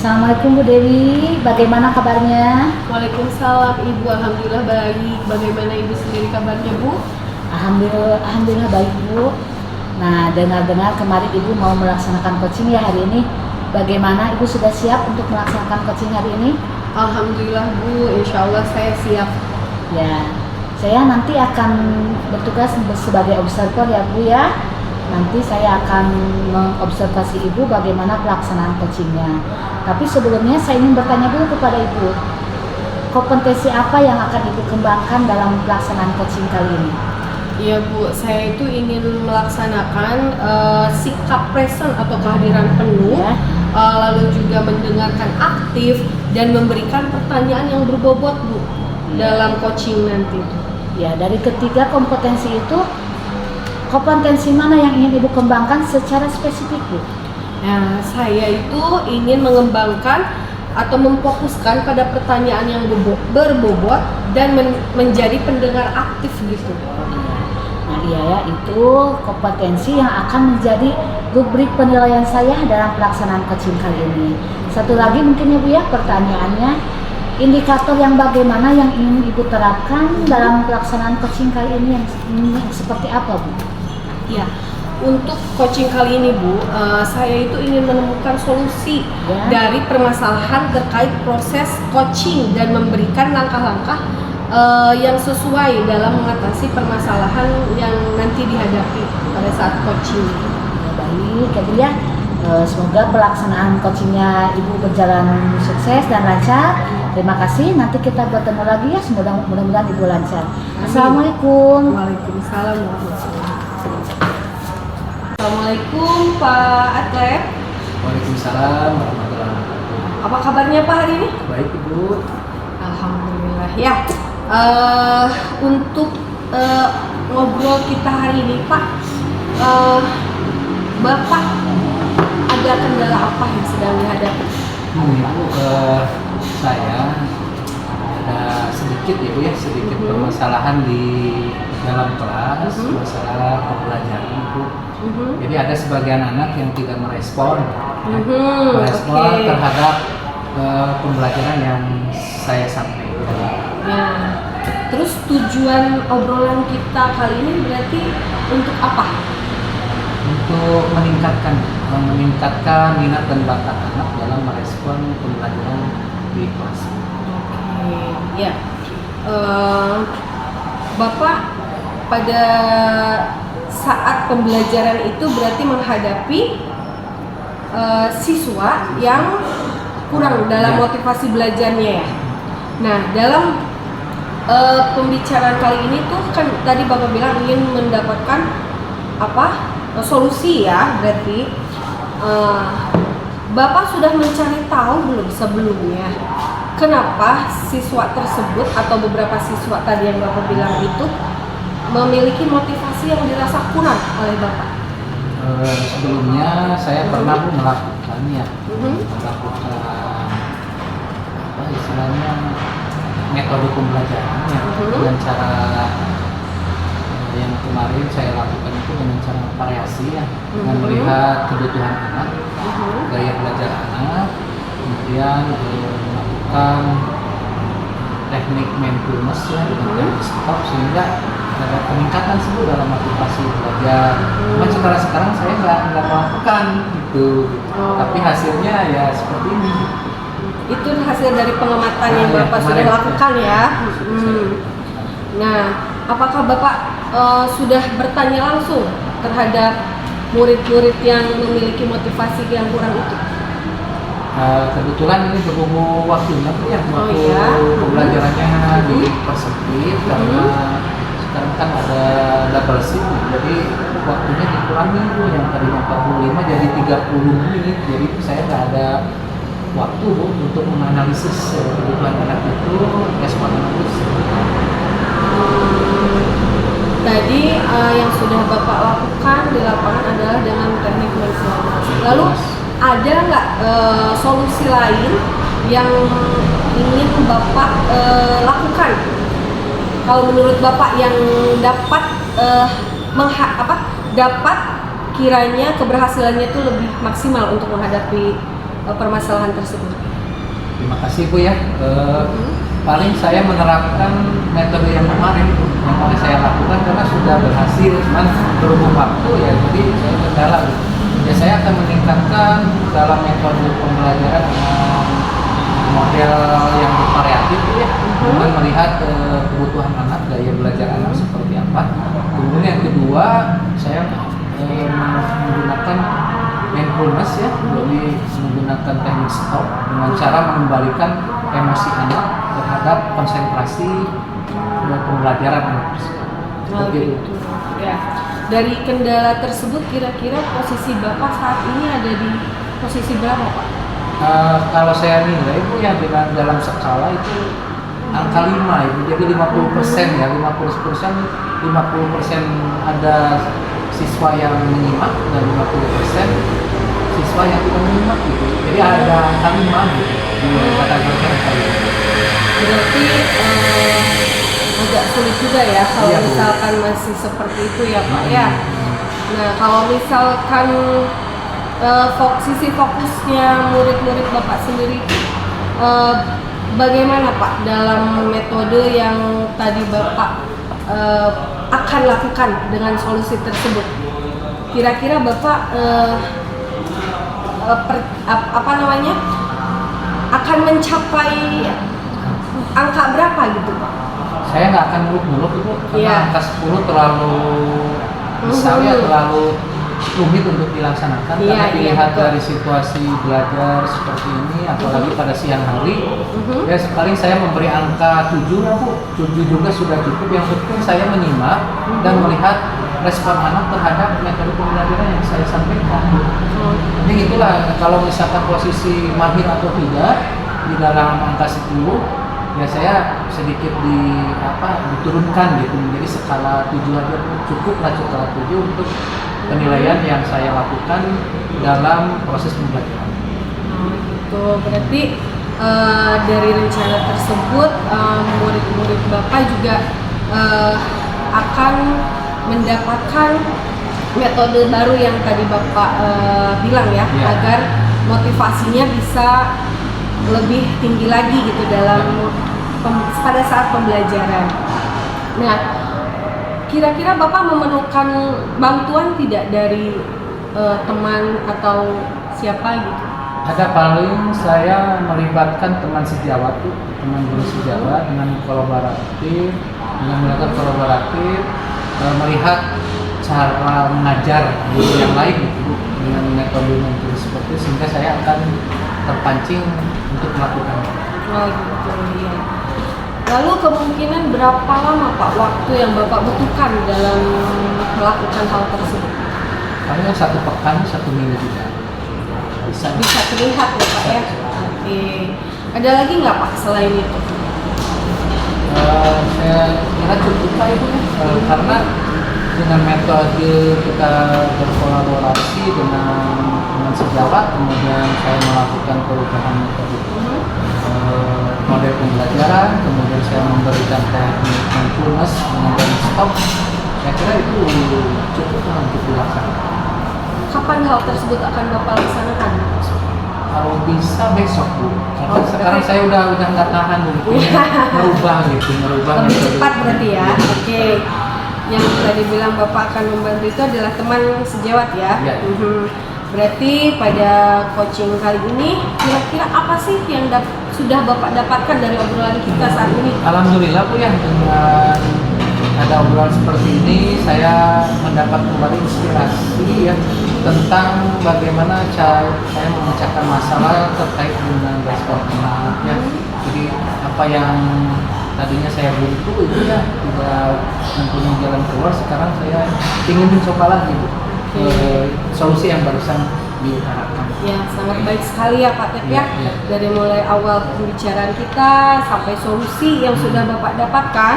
Assalamualaikum Bu Dewi, bagaimana kabarnya? Waalaikumsalam Ibu, alhamdulillah baik. Bagaimana Ibu sendiri kabarnya Bu? Alhamdulillah baik Bu. Nah, dengar-dengar kemarin Ibu mau melaksanakan coaching ya hari ini. Bagaimana Ibu sudah siap untuk melaksanakan coaching hari ini? Alhamdulillah Bu, insya Allah saya siap. Ya, saya nanti akan bertugas sebagai observer ya Bu ya. Nanti saya akan mengobservasi Ibu bagaimana pelaksanaan coachingnya. Tapi sebelumnya saya ingin bertanya dulu kepada Ibu, kompetensi apa yang akan Ibu kembangkan dalam pelaksanaan coaching kali ini? Iya Bu, saya itu ingin melaksanakan sikap present atau kehadiran penuh, Ya. Lalu juga mendengarkan aktif dan memberikan pertanyaan yang berbobot Bu dalam coaching nanti. Ya, dari ketiga kompetensi itu, kompetensi mana yang ingin Ibu kembangkan secara spesifik Bu? Nah, saya itu ingin mengembangkan atau memfokuskan pada pertanyaan yang berbobot dan menjadi pendengar aktif gitu. Nah iya ya, itu kompetensi yang akan menjadi rubrik penilaian saya dalam pelaksanaan coaching kali ini. Satu lagi mungkin ya Bu ya, pertanyaannya, indikator yang bagaimana yang ingin Ibu terapkan dalam pelaksanaan coaching kali ini yang seperti apa Bu? Ya, untuk coaching kali ini Bu, saya itu ingin menemukan solusi dari permasalahan terkait proses coaching dan memberikan langkah-langkah yang sesuai dalam mengatasi permasalahan yang nanti dihadapi pada saat coaching. Ya, baik ya Bu ya. Semoga pelaksanaan coachingnya Ibu berjalan sukses dan lancar. Terima kasih. Nanti kita bertemu lagi ya. Mudah-mudahan Ibu lancar. Assalamualaikum. Waalaikumsalam warahmatullahi wabarakatuh. Assalamualaikum Pak Atleb. Waalaikumsalam warahmatullahi wabarakatuh. Apa kabarnya Pak hari ini? Baik Ibu. Alhamdulillah ya. Untuk ngobrol kita hari ini Pak, Bapak ada kendala apa yang sedang dihadapi? Ibu, saya ada sedikit ya Bu ya, sedikit permasalahan di dalam kelas, masalah pembelajaran Ibu. Jadi ada sebagian anak yang tidak merespon, terhadap pembelajaran yang saya sampaikan. Ya. Terus tujuan obrolan kita kali ini berarti untuk apa? Untuk meningkatkan minat dan bakat anak dalam merespon pembelajaran di kelas. Oke, ya. Bapak pada saat pembelajaran itu berarti menghadapi siswa yang kurang dalam motivasi belajarnya ya. Nah, dalam pembicaraan kali ini tuh kan tadi Bapak bilang ingin mendapatkan solusi ya, berarti Bapak sudah mencari tahu belum sebelumnya kenapa siswa tersebut atau beberapa siswa tadi yang Bapak bilang itu memiliki motivasi yang dirasa kurang oleh Bapak? Sebelumnya saya pernah melakukannya, melakukan istilahnya metode pembelajarannya dengan cara yang kemarin saya lakukan itu dengan cara variasi ya, dengan melihat kebutuhan anak, gaya belajar anak, kemudian melakukan teknik mindfulness ya dengan teknik stop sehingga ada peningkatan sebut dalam motivasi belajar. Cuma sekarang saya nggak melakukan itu, tapi hasilnya ya seperti ini. Itu hasil dari pengamatan yang Bapak sudah lakukan ya. Nah, apakah Bapak sudah bertanya langsung terhadap murid-murid yang memiliki motivasi yang kurang itu? Kebetulan ini berhubung waktunya ya, waktu pembelajarannya dipersempit karena sekarang kan ada double shift, jadi waktunya dikurangi yang tadinya 45 jadi 30 menit, jadi saya nggak ada waktu untuk menganalisis kebutuhan anak itu, respon anak itu. Tadi yang sudah Bapak lakukan di lapangan adalah dengan teknik mindfulness. Lalu ada nggak solusi lain yang ingin Bapak lakukan? Kalau menurut Bapak yang dapat dapat kiranya keberhasilannya itu lebih maksimal untuk menghadapi permasalahan tersebut? Terima kasih Bu ya. Paling saya menerapkan metode yang kemarin saya lakukan karena sudah berhasil, cuman berhubung waktu ya, jadi saya kendala. Ya saya akan meningkatkan dalam metode pembelajaran dengan model yang variatif ya, dengan melihat kebutuhan anak, gaya belajar anak seperti apa. Kemudian yang kedua, saya menggunakan mindfulness ya, jadi menggunakan teknik stop dengan cara mengembalikan emosi anak terhadap konsentrasi pembelajaran anak tersebut. Gitu. Ya. Dari kendala tersebut kira-kira posisi Bapak saat ini ada di posisi berapa Pak? Kalau saya nilai Bu ya dalam skala itu angka 5 itu, jadi 50% ya, 50% ada siswa yang menyimak dan 50% siswa yang tidak menyimak gitu. Jadi ada angka 5 gitu di kategori angka 5. Berarti agak sulit juga ya kalau Iya, Bu. misalkan masih seperti itu ya Pak ya. Nah kalau misalkan sisi fokusnya murid-murid Bapak sendiri bagaimana Pak dalam metode yang tadi Bapak akan lakukan dengan solusi tersebut? Kira-kira Bapak akan mencapai angka berapa gitu Pak? Saya nggak akan muluk-muluk itu karena Iya. angka 10 terlalu besar ya, terlalu rumit untuk dilaksanakan. Iya, Karena iya, dilihat betul. dari situasi belajar seperti ini, apalagi pada siang hari, ya paling saya memberi angka 7 ya Bu. 7 juga sudah cukup. Yang penting saya menyimak dan melihat respon anak terhadap metode pembelajaran yang saya sampaikan. Jadi itulah, kalau misalkan posisi mahir atau tidak di dalam angka 10, ya saya sedikit diturunkan gitu menjadi skala 7 aja, cukup lah skala 7 untuk penilaian yang saya lakukan dalam proses pembelajaran. Gitu. Berarti dari rencana tersebut murid-murid Bapak juga akan mendapatkan metode baru yang tadi Bapak bilang ya, Iya. agar motivasinya bisa lebih tinggi lagi gitu dalam pada saat pembelajaran. Nah, kira-kira Bapak memerlukan bantuan tidak dari teman atau siapa gitu? Ada, paling saya melibatkan teman sejawat tuh, teman guru sejawat dengan kolaboratif, dengan melakukan kolaboratif, melihat cara mengajar guru yang lain gitu, dengan metode seperti itu, sehingga saya akan terpancing untuk melakukannya. Oh gitu ya. Lalu kemungkinan berapa lama Pak waktu yang Bapak butuhkan dalam melakukan hal tersebut? Paling 1 pekan, 1 minggu juga Bisa terlihat ya Pak ya. Oke. Ada lagi nggak Pak selain itu? Saya kira cukup Pak Ibu ya. Karena dengan metode kita berkolaborasi dengan sejawat, kemudian saya melakukan perubahan metode model pembelajaran, kemudian saya memberikan teknik mindfulness dengan stop. Saya kira itu cukup lah untuk dilaksanakan. Kapan hal tersebut akan Bapak laksanakan? Kalau bisa besok Bu, karena Oh, sekarang berarti- saya udah nggak tahan Bu, merubah Lebih metode. cepat berarti ya. Oke. Yang tadi bilang Bapak akan membantu itu adalah teman sejawat ya. Iya. Berarti pada coaching kali ini kira-kira apa sih yang sudah Bapak dapatkan dari obrolan kita saat ini? Alhamdulillah Bu ya, dengan ada obrolan seperti ini saya mendapat kembali inspirasi ya tentang bagaimana saya memecahkan masalah terkait dengan respon anak ya. Jadi apa yang tadinya saya buntu itu ya tidak mempunyai jalan keluar, sekarang saya ingin mencoba lagi Bu. Solusi yang barusan diharapkan. Ya, sangat baik sekali ya Pak Tep ya. Iya. Dari mulai awal pembicaraan kita sampai solusi yang sudah Bapak dapatkan.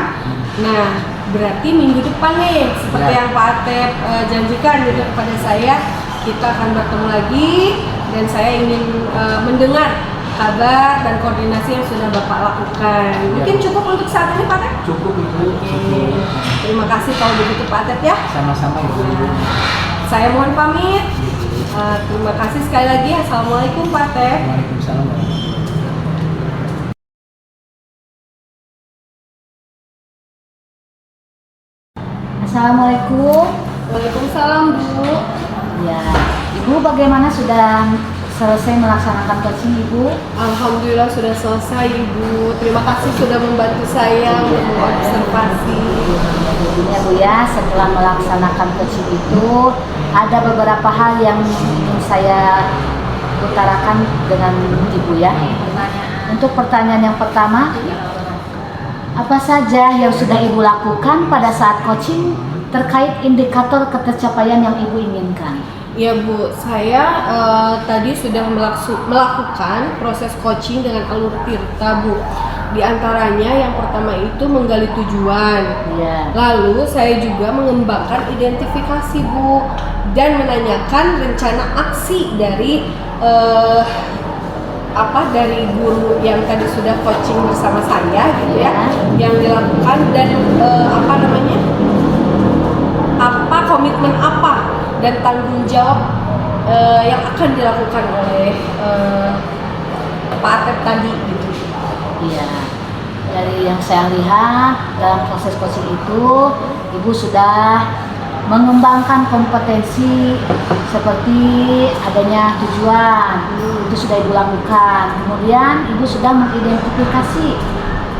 Nah, berarti minggu depan nih, seperti Ya. yang Pak Tep janjikan gitu kepada saya, kita akan bertemu lagi dan saya ingin mendengar kabar dan koordinasi yang sudah Bapak lakukan. Mungkin cukup untuk saat ini Pak Tep? Cukup Ibu. Oke. Terima kasih kalau begitu Pak Tep ya. Sama-sama Ibu. Saya mohon pamit. Terima kasih sekali lagi. Assalamualaikum Pak Teh. Waalaikumsalam warahmatullahi wabarakatuh. Assalamualaikum. Waalaikumsalam Bu. Ya, Ibu bagaimana, sudah selesai melaksanakan coaching Ibu? Alhamdulillah sudah selesai Ibu. Terima kasih sudah membantu saya untuk mengobservasi. Jadi ya Bu ya, setelah melaksanakan coaching itu ada beberapa hal yang ingin saya utarakan dengan Ibu ya. Untuk pertanyaan yang pertama, apa saja yang sudah Ibu lakukan pada saat coaching terkait indikator ketercapaian yang Ibu inginkan? Ya Bu, saya tadi sudah melakukan proses coaching dengan alur tirta Bu. Di antaranya yang pertama itu menggali tujuan. Ya. Lalu saya juga mengembangkan identifikasi Bu dan menanyakan rencana aksi dari dari guru yang tadi sudah coaching bersama saya gitu ya, yang dilakukan dan komitmen apa dan tanggung jawab yang akan dilakukan oleh Pak Atep tadi gitu. Iya, dari yang saya lihat dalam proses coaching itu, Ibu sudah mengembangkan kompetensi seperti adanya tujuan, itu sudah Ibu lakukan. Kemudian Ibu sudah mengidentifikasi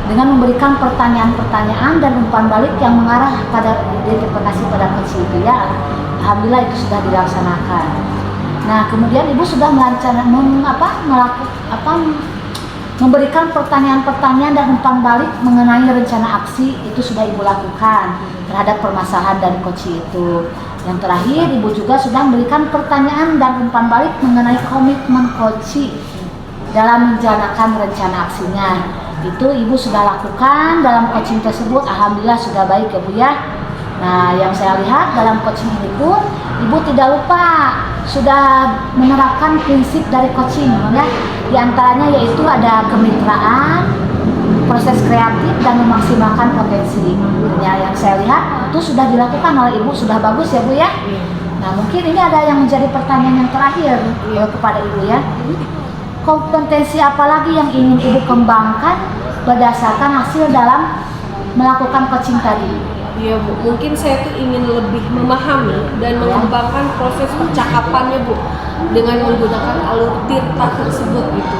dengan memberikan pertanyaan-pertanyaan dan umpan balik yang mengarah pada identifikasi pada coaching itu ya. Alhamdulillah itu sudah dilaksanakan. Nah, kemudian Ibu sudah memberikan pertanyaan-pertanyaan dan umpan balik mengenai rencana aksi, itu sudah Ibu lakukan terhadap permasalahan dari coaching itu. Yang terakhir, Ibu juga sudah memberikan pertanyaan dan umpan balik mengenai komitmen coaching dalam menjalankan rencana aksinya. Itu Ibu sudah lakukan dalam coaching tersebut. Alhamdulillah sudah baik ya Bu ya. Nah, yang saya lihat dalam coaching ini pun Ibu tidak lupa sudah menerapkan prinsip dari coaching ya. Di antaranya yaitu ada kemitraan, proses kreatif dan memaksimalkan potensi. Ya, yang saya lihat itu sudah dilakukan oleh Ibu, sudah bagus ya Bu ya. Nah, mungkin ini ada yang menjadi pertanyaan yang terakhir kepada Ibu ya. Kompetensi apa lagi yang ingin Ibu kembangkan berdasarkan hasil dalam melakukan coaching tadi? Iya Bu, mungkin saya tuh ingin lebih memahami dan mengembangkan proses percakapannya Bu dengan menggunakan alur tirta tersebut gitu.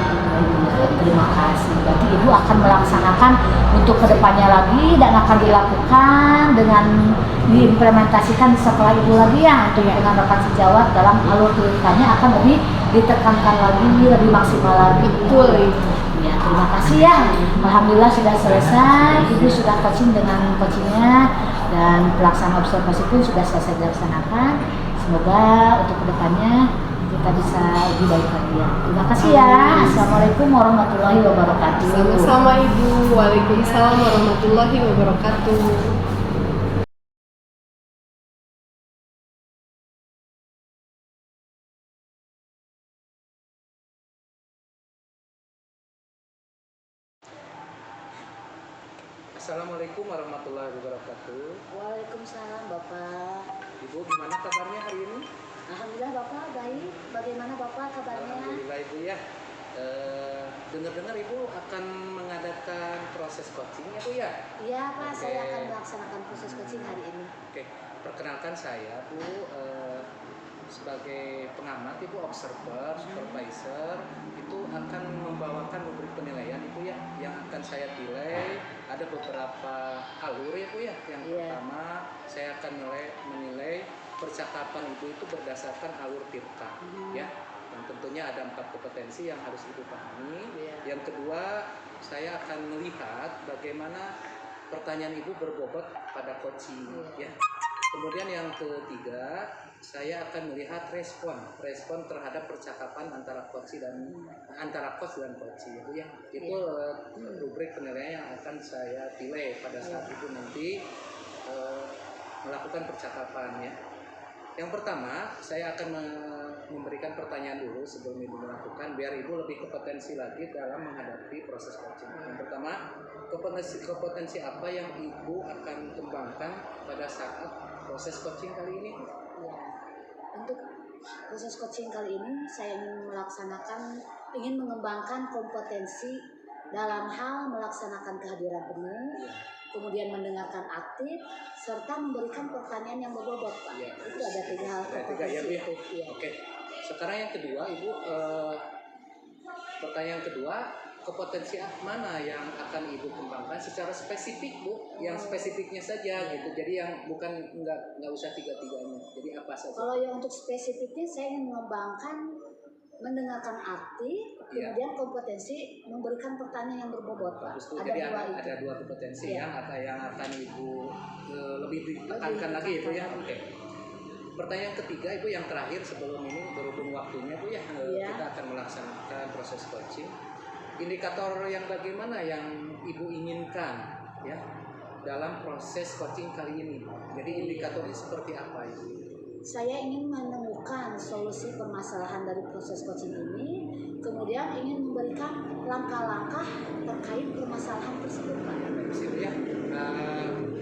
Terima kasih. Berarti Ibu akan melaksanakan untuk kedepannya lagi dan akan dilakukan dengan diimplementasikan setelah Ibu lagi ya, untuk dengan rekan sejawat dalam alur tirtanya akan lebih ditekankan lagi, lebih maksimal lagi. Betul. Ya, terima kasih ya. Alhamdulillah sudah selesai. Ibu sudah coaching dengan coachingnya dan pelaksanaan observasi pun sudah selesai dilaksanakan. Semoga untuk kedepannya kita bisa lebih baik lagi ya. Terima kasih ya. Assalamualaikum warahmatullahi wabarakatuh. Sama-sama Ibu. Waalaikumsalam warahmatullahi wabarakatuh. Assalamualaikum warahmatullahi wabarakatuh. Waalaikumsalam Bapak. Ibu gimana kabarnya hari ini? Alhamdulillah Bapak baik. Bagaimana Bapak kabarnya? Alhamdulillah Ibu ya. Dengar-dengar Ibu akan mengadakan proses coaching ya Bu ya? Iya Pak, Oke. saya akan melaksanakan proses coaching hari ini. Oke, perkenalkan saya Bu, sebagai pengamat Ibu, observer, supervisor, itu akan membawakan rubrik penilaian Ibu ya, yang akan saya nilai. Ada beberapa alur ya Bu ya. Yang pertama, saya akan menilai percakapan Ibu itu berdasarkan alur tirta ya. Dan tentunya ada 4 kompetensi yang harus Ibu pahami. Yang kedua, saya akan melihat bagaimana pertanyaan Ibu berbobot pada coaching ya. Kemudian yang ketiga, saya akan melihat respon terhadap percakapan antara coach dan coach itu ya. Itu rubrik penilaian yang akan saya pilih pada saat Ibu nanti melakukan percakapan ya. Yang pertama, saya akan memberikan pertanyaan dulu sebelum Ibu melakukan, biar Ibu lebih kompetensi lagi dalam menghadapi proses coaching. Yang pertama, kompetensi apa yang Ibu akan kembangkan pada saat proses coaching kali ini? Ya, untuk Proses coaching kali ini saya ingin mengembangkan kompetensi dalam hal melaksanakan kehadiran penuh, kemudian mendengarkan aktif, serta memberikan pertanyaan yang berbobot, Pak. Iya. Itu ada 3 hal Ada 3 ya, kompetensi Bu ya? itu. Iya. Oke. Sekarang yang kedua, Ibu, pertanyaan kedua, kompetensi mana yang akan Ibu kembangkan secara spesifik, Bu? Yang spesifiknya saja gitu. Jadi yang bukan nggak usah tiga-tiganya. Jadi apa saja? Kalau yang untuk spesifiknya saya ingin mengembangkan mendengarkan aktif, kemudian kompetensi memberikan pertanyaan yang berbobot, Pak. Bagus, Bu. Jadi ada 2 kompetensi yang akan Ibu lebih ditekankan lagi itu ya. Oke. Pertanyaan ketiga, Ibu, yang terakhir sebelum ini berhubung waktunya, Bu ya, kita akan melaksanakan proses coaching. Indikator yang bagaimana yang Ibu inginkan ya dalam proses coaching kali ini? Jadi indikatornya seperti apa, Ibu? Saya ingin menemukan solusi permasalahan dari proses coaching ini, kemudian ingin memberikan langkah-langkah terkait permasalahan tersebut, Pak. Siap ya.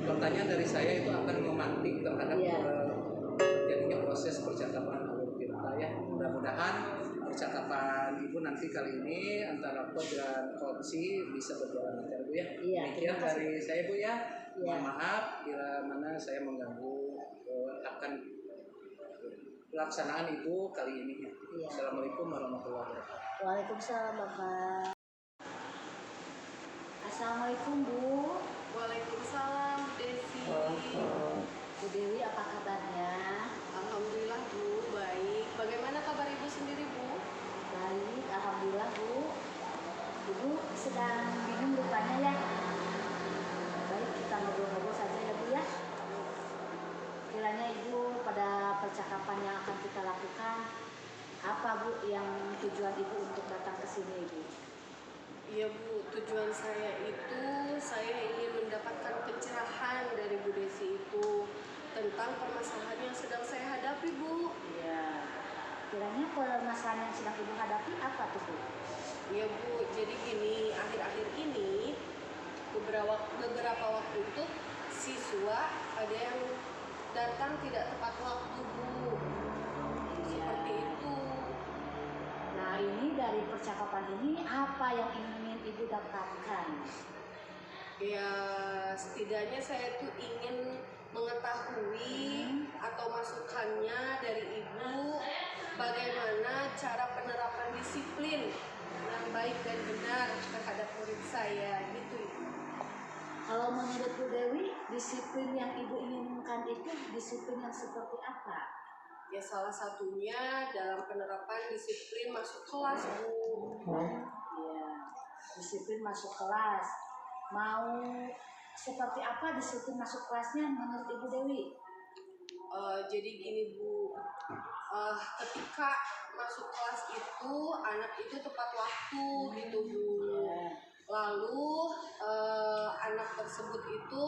Pertanyaan dari saya itu akan memantik terhadap jadinya proses percakapan alur kita ya. Mudah-mudahan percakapan Ibu nanti kali ini antara coach dan coachee bisa berjalan lancar, Bu ya. Iya, Demikian dari saya, Bu ya. Iya. Mohon maaf bila mana saya mengganggu akan pelaksanaan Ibu kali ini. Iya. Assalamualaikum warahmatullahi wabarakatuh. Waalaikumsalam, Bapak. Assalamualaikum, Bu. Waalaikumsalam, Desi. Bu Dewi, apa kabarnya? Alhamdulillah, Bu, baik. Bagaimana kabar Ibu sendiri, Bu? Baik, alhamdulillah, Bu. Ibu sedang bingung rupanya ya. Baik, kita ngobrol-ngobrol saja ya, Bu ya. Kiranya Ibu pada percakapan yang akan kita lakukan, apa Bu yang tujuan Ibu untuk datang ke sini, Ibu? Iya, Bu, tujuan saya itu saya ingin mendapatkan pencerahan dari Bu Desi itu tentang permasalahan yang sedang saya hadapi, Bu. Iya. Kiranya permasalahan yang sedang Ibu hadapi apa tuh, Bu? Iya, Bu, jadi gini, akhir-akhir ini beberapa waktu itu siswa ada yang datang tidak tepat waktu, Bu. Seperti itu. Nah, ini dari percakapan ini apa yang ingin Ibu dapatkan? Ya, setidaknya saya tuh ingin mengetahui atau masukannya dari Ibu bagaimana cara penerapan disiplin yang baik dan benar terhadap murid saya, gitu, Ibu. Kalau menurut Bu Dewi, disiplin yang Ibu inginkan itu disiplin yang seperti apa? Ya, salah satunya dalam penerapan disiplin masuk kelas, Bu. Iya, disiplin masuk kelas. Mau seperti apa disiplin masuk kelasnya menurut Ibu Dewi? Jadi gini, Bu, ketika masuk kelas itu anak itu tepat waktu, gitu, Bu. Lalu anak tersebut itu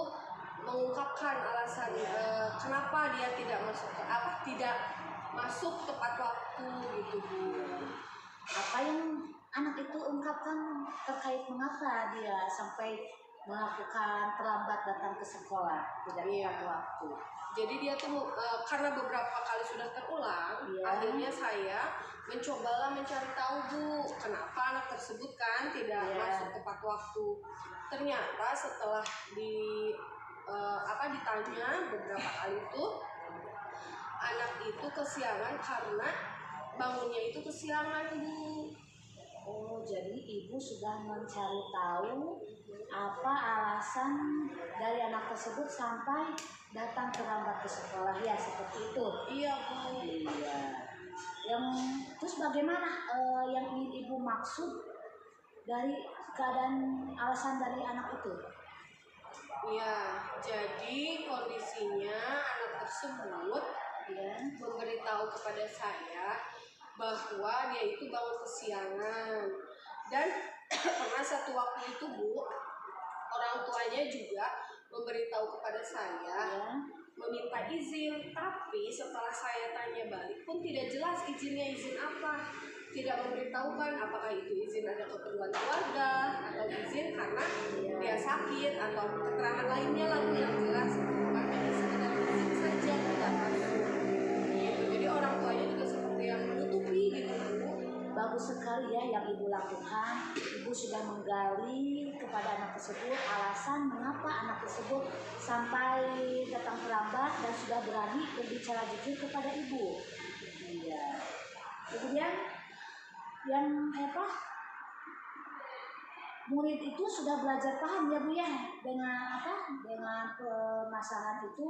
mengungkapkan alasan kenapa dia tidak masuk tepat waktu, gitu, Bu. Apa yang anak itu ungkapkan terkait mengapa dia sampai melakukan terlambat datang ke sekolah, tidak tepat waktu? Jadi dia tuh karena beberapa kali sudah terulang, akhirnya saya mencobalah mencari tahu, Bu, kenapa anak tersebut kan tidak masuk tepat waktu. Ternyata setelah ditanya beberapa kali itu, anak itu kesiangan karena bangunnya itu kesiangan, Bu. Oh, jadi Ibu sudah mencari tahu apa alasan dari anak tersebut sampai datang terlambat ke sekolah, ya seperti itu. Iya, Bu. Iya. Terus bagaimana yang ingin Ibu maksud dari keadaan alasan dari anak itu? Iya, jadi kondisinya anak tersebut memberitahu kepada saya bahwa dia itu bangun kesiangan, dan pernah satu waktu itu, Bu, orang tuanya juga memberitahu kepada saya meminta izin, tapi setelah saya tanya balik pun tidak jelas izinnya izin apa, tidak memberitahukan apakah itu izin ada keperluan keluarga atau izin karena dia sakit atau keterangan lainnya lah, yang jelas hanya sekedar izin saja tidak masuk. Gitu. Jadi orang tuanya juga seperti bagus sekali ya yang ibu lakukan. Ibu sudah menggali kepada anak tersebut alasan mengapa anak tersebut sampai datang terlambat dan sudah berani berbicara jujur kepada ibu. Iya. Kemudian yang murid itu sudah belajar paham ya Bu ya dengan permasalahan itu.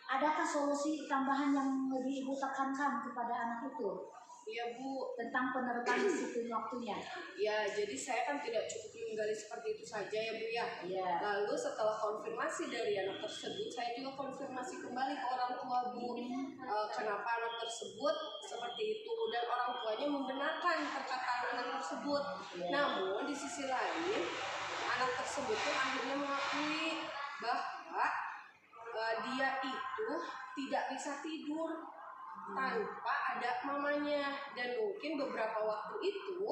Adakah solusi tambahan yang lebih ibu tekankan kepada anak itu Iya Bu, tentang penerapan disiplin waktunya? ya jadi saya kan tidak cukup menggali seperti itu saja ya Bu ya. Iya. Lalu setelah konfirmasi dari anak tersebut, saya juga konfirmasi kembali ke orang tua Bu, kenapa anak tersebut seperti itu, dan orang tuanya membenarkan perkataan anak tersebut. Iya. Namun di sisi lain, anak tersebut pun akhirnya mengakui bahwa dia itu tidak bisa tidur tanpa ada mamanya, dan mungkin beberapa waktu itu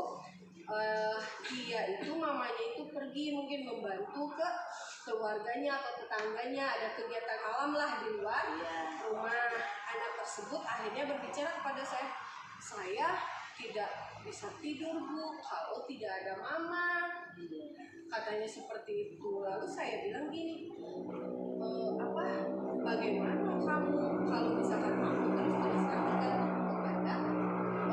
dia itu mamanya itu pergi mungkin membantu ke keluarganya atau tetangganya, ada kegiatan alam lah di luar rumah. Anak tersebut akhirnya berbicara kepada saya tidak bisa tidur Bu kalau tidak ada mama, katanya seperti itu. Lalu saya bilang gini, bagaimana kamu kalau misalkan kamu terus-terusan bergantung kepada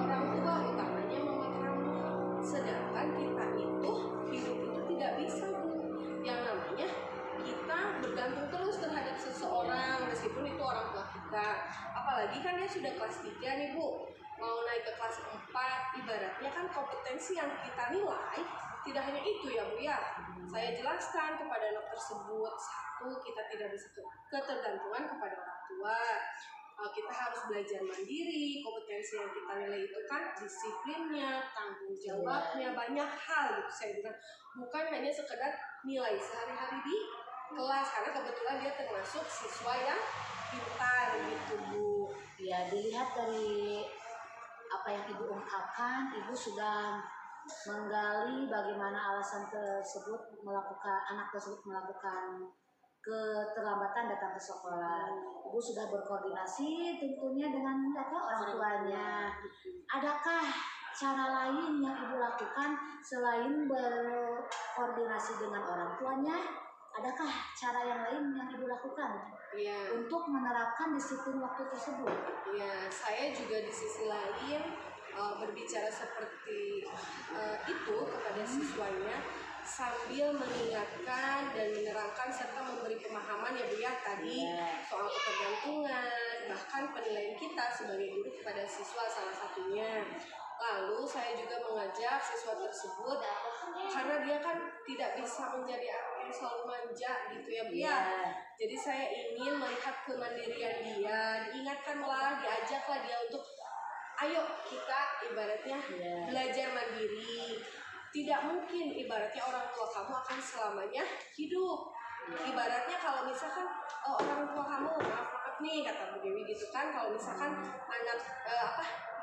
orang tua, utamanya mama kamu, sedangkan kita itu hidup itu tidak bisa Bu, yang namanya kita bergantung terus terhadap seseorang meskipun itu orang tua kita. Apalagi kan dia sudah kelas 3 nih Bu, mau naik ke kelas 4, ibaratnya kan kompetensi yang kita nilai tidak hanya itu ya Bu ya. Saya jelaskan kepada anak tersebut, satu, kita tidak bisa ketergantungan kepada orang tua. Kita harus belajar mandiri. Kompetensi yang kita nilai itu kan disiplinnya, tanggung jawabnya, banyak hal gitu. Saya bilang bukan hanya sekedar nilai sehari-hari di kelas, karena kebetulan dia termasuk siswa yang pintar gitu Bu. Ya, dilihat dari apa yang ibu ungkapkan, ibu sudah menggali bagaimana alasan anak tersebut melakukan keterlambatan datang ke sekolah. Ibu sudah berkoordinasi tentunya dengan orang tuanya. Adakah cara lain yang ibu lakukan selain berkoordinasi dengan orang tuanya? Adakah cara yang lain yang ibu lakukan untuk menerapkan disiplin waktu tersebut? Ya, saya juga di sisi lain berbicara seperti itu kepada siswanya, sambil mengingatkan dan menerangkan serta memberi pemahaman ya Bu ya tadi soal ketergantungan, bahkan penilaian kita sebagai guru kepada siswa salah satunya. Lalu saya juga mengajak siswa tersebut, karena dia kan tidak bisa menjadi anak yang selalu manja gitu ya Bu ya. Jadi saya ingin melihat kemandirian dia, diingatkanlah, diajaklah dia untuk ayo kita ibaratnya belajar mandiri. Tidak mungkin ibaratnya orang tua kamu akan selamanya hidup. Ibaratnya kalau misalkan orang tua kamu maaf nih kata Bu Dewi gitu kan, kalau misalkan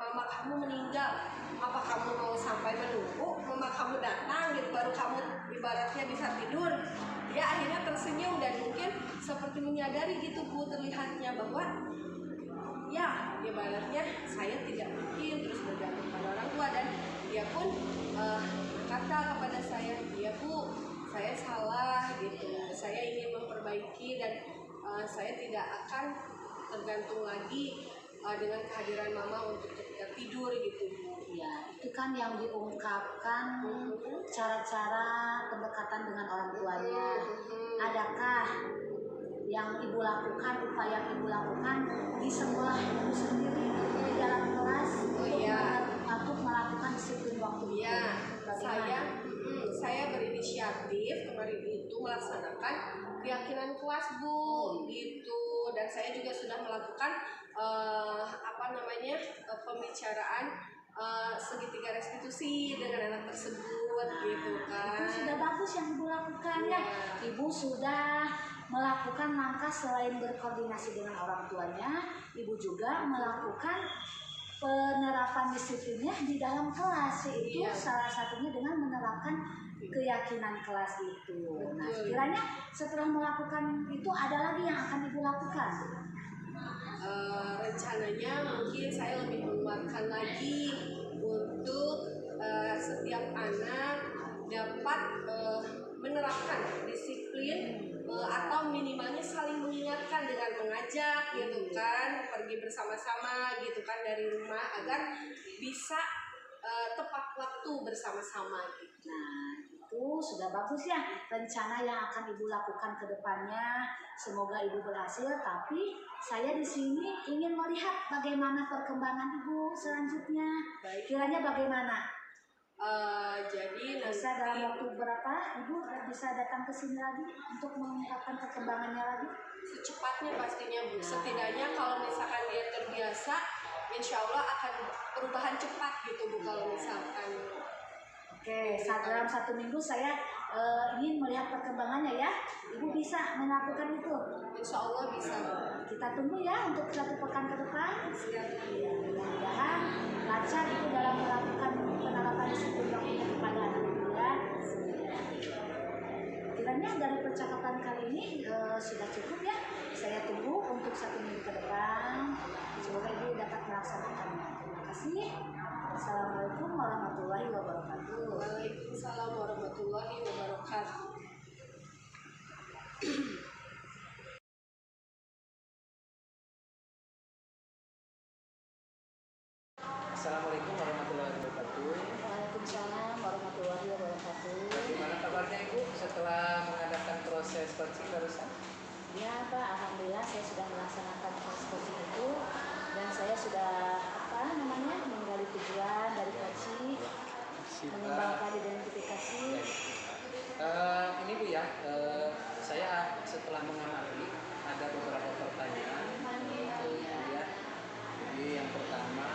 mama kamu meninggal, apa kamu mau sampai menunggu mama kamu datang gitu baru kamu ibaratnya bisa tidur? Dia akhirnya tersenyum dan mungkin seperti menyadari gitu Bu, terlihatnya bahwa ya ibaratnya saya tidak mungkin terus bergantung pada orang tua, dan dia pun berkata kepada saya, "Iya Bu, saya salah gitu. Saya ingin memperbaiki dan saya tidak akan tergantung lagi dengan kehadiran mama untuk ketika tidur gitu Bu." Ya, itu kan yang diungkapkan cara-cara pendekatan dengan orang tuanya. Adakah yang ibu lakukan, upaya yang ibu lakukan di sekolah ibu sendiri di dalam kelas untuk melakukan disiplin waktu? Saya berinisiatif kemarin itu melaksanakan keyakinan kelas Bu gitu, dan saya juga sudah melakukan pembicaraan segitiga restitusi dengan anak tersebut gitu kan. Itu sudah bagus yang ibu lakukan ya. Ibu sudah melakukan langkah selain berkoordinasi dengan orang tuanya, ibu juga melakukan penerapan disiplinnya di dalam kelas, yaitu salah satunya dengan menerapkan keyakinan kelas itu. Nah, kiranya setelah melakukan itu ada lagi yang akan ibu lakukan? Rencananya mungkin saya lebih menguatkan lagi untuk setiap anak dapat menerapkan disiplin atau minimalnya saling mengingatkan dengan mengajak gitu kan, pergi bersama-sama gitu kan dari rumah agar bisa tepat waktu bersama-sama gitu. Nah, itu sudah bagus ya rencana yang akan Ibu lakukan ke depannya. Semoga Ibu berhasil, tapi saya di sini ingin melihat bagaimana perkembangan Ibu selanjutnya. Baik. Kiranya bagaimana? Jadi Bisa dalam nanti waktu berapa Ibu bisa datang ke sini lagi untuk mengungkapkan perkembangannya lagi? secepatnya pastinya Bu. Setidaknya kalau misalkan dia terbiasa, insya Allah akan perubahan cepat gitu Bu. Kalau misalkan Oke, dalam 1 minggu saya ingin melihat perkembangannya ya. Ibu bisa melakukan itu. insya Allah bisa Bu. Kita tunggu ya untuk 1 pekan ke depan. Siap. Ya, mudah-mudahan lancar Ibu dalam melakukan penerapan disiplin waktunya kepada anak Ibu ya. Kiranya dari percakapan kali ini sudah cukup ya. Saya tunggu untuk 1 minggu ke depan. Semoga Ibu dapat melaksanakannya. Terima kasih. Assalamualaikum warahmatullahi wabarakatuh. Waalaikumsalam warahmatullahi wabarakatuh. Assalamualaikum warahmatullahi wabarakatuh. Waalaikumsalam warahmatullahi wabarakatuh. Bagaimana kabarnya Ibu setelah mengadakan proses coaching barusan? Ya Pak, alhamdulillah saya sudah melaksanakan proses coaching itu dan saya sudah menggali tujuan dari coaching, mengembangkan identifikasi. Ini Bu ya, saya setelah mengamati ada beberapa pertanyaan untuk Bu ya. Jadi yang pertama,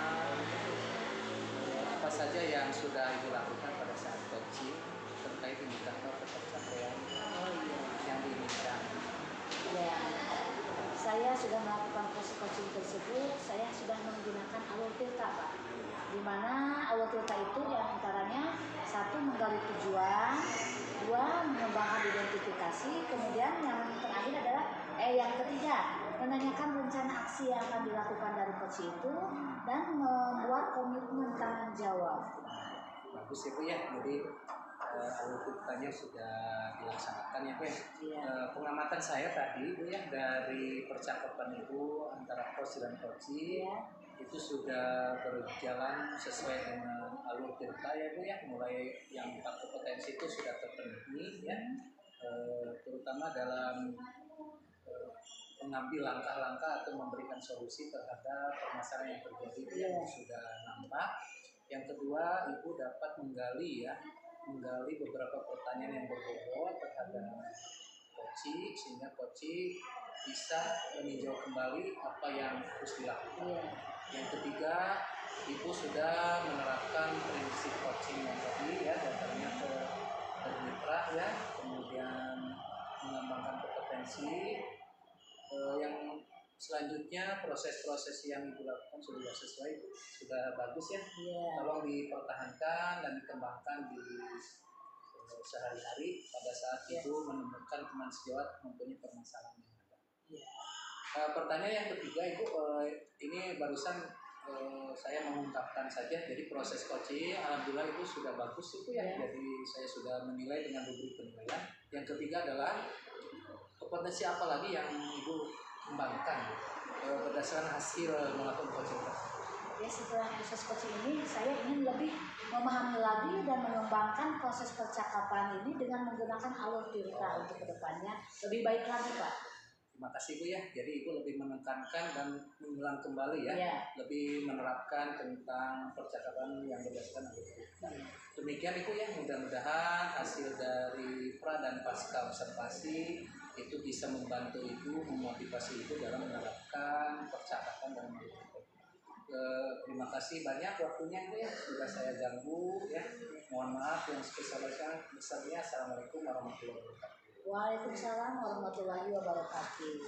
apa saja yang sudah Ibu lakukan pada saat coaching terkait indikator pencapaian yang diinginkan? Ya, saya sudah melakukan proses coaching tersebut. Saya sudah menggunakan alur tirta Pak, di mana alur tirta itu diantaranya 1 menggali tujuan, 2 mengembangkan identifikasi, kemudian yang terakhir adalah yang ketiga menanyakan rencana aksi yang akan dilakukan dari coach itu dan membuat komitmen tanggung jawab. Bagus ya Bu ya, jadi alur tirtanya sudah dilaksanakan ya Bu ya. Iya. Pengamatan saya tadi Bu ya, dari percakapan Ibu antara coach dan coaching Iya. itu sudah berjalan sesuai dengan alur tirta ya Bu ya, mulai yang 4 kompetensi itu sudah terpenuhi ya. Terutama dalam mengambil langkah-langkah atau memberikan solusi terhadap permasalahan yang terjadi yang sudah nampak. Yang kedua, Ibu dapat menggali beberapa pertanyaan yang berbobot terhadap coaching sehingga coaching bisa meninjau kembali apa yang harus dilakukan. Iya. Yang ketiga, Ibu sudah menerapkan prinsip coaching yang tadi ya, datangnya ke bermitra ya, kemudian mengembangkan kompetensi. Yang selanjutnya proses-proses yang Ibu lakukan sudah sesuai, sudah bagus ya. Iya. Tolong dipertahankan dan dikembangkan di sehari-hari pada saat Ibu menemukan teman sejawat mempunyai permasalahan yang ada. Iya. Pertanyaan yang ketiga Ibu, ini barusan saya mengungkapkan saja, jadi proses coaching alhamdulillah itu sudah bagus Ibu ya. Jadi saya sudah menilai dengan rubrik penilaian. Yang ketiga adalah kompetensi apa lagi yang Ibu kembangkan berdasarkan hasil melakukan coaching tersebut? Ya, setelah proses coaching ini saya ingin lebih memahami lagi dan mengembangkan proses percakapan ini dengan menggunakan alur tirta untuk kedepannya lebih baik lagi Pak. Terima kasih Bu ya. Jadi Ibu lebih menekankan dan mengulang kembali ya, lebih menerapkan tentang percakapan yang berdasarkan alur tirta. Demikian Ibu ya, mudah-mudahan hasil dari pra dan pasca observasi itu bisa membantu Ibu, memotivasi Ibu dalam menerapkan percakapan dalam alur tirta. Terima kasih banyak waktunya Ibu ya, sudah saya ganggu ya. Mohon maaf yang sebesar-besarnya. Assalamualaikum warahmatullahi wabarakatuh. Waalaikumsalam warahmatullahi wabarakatuh.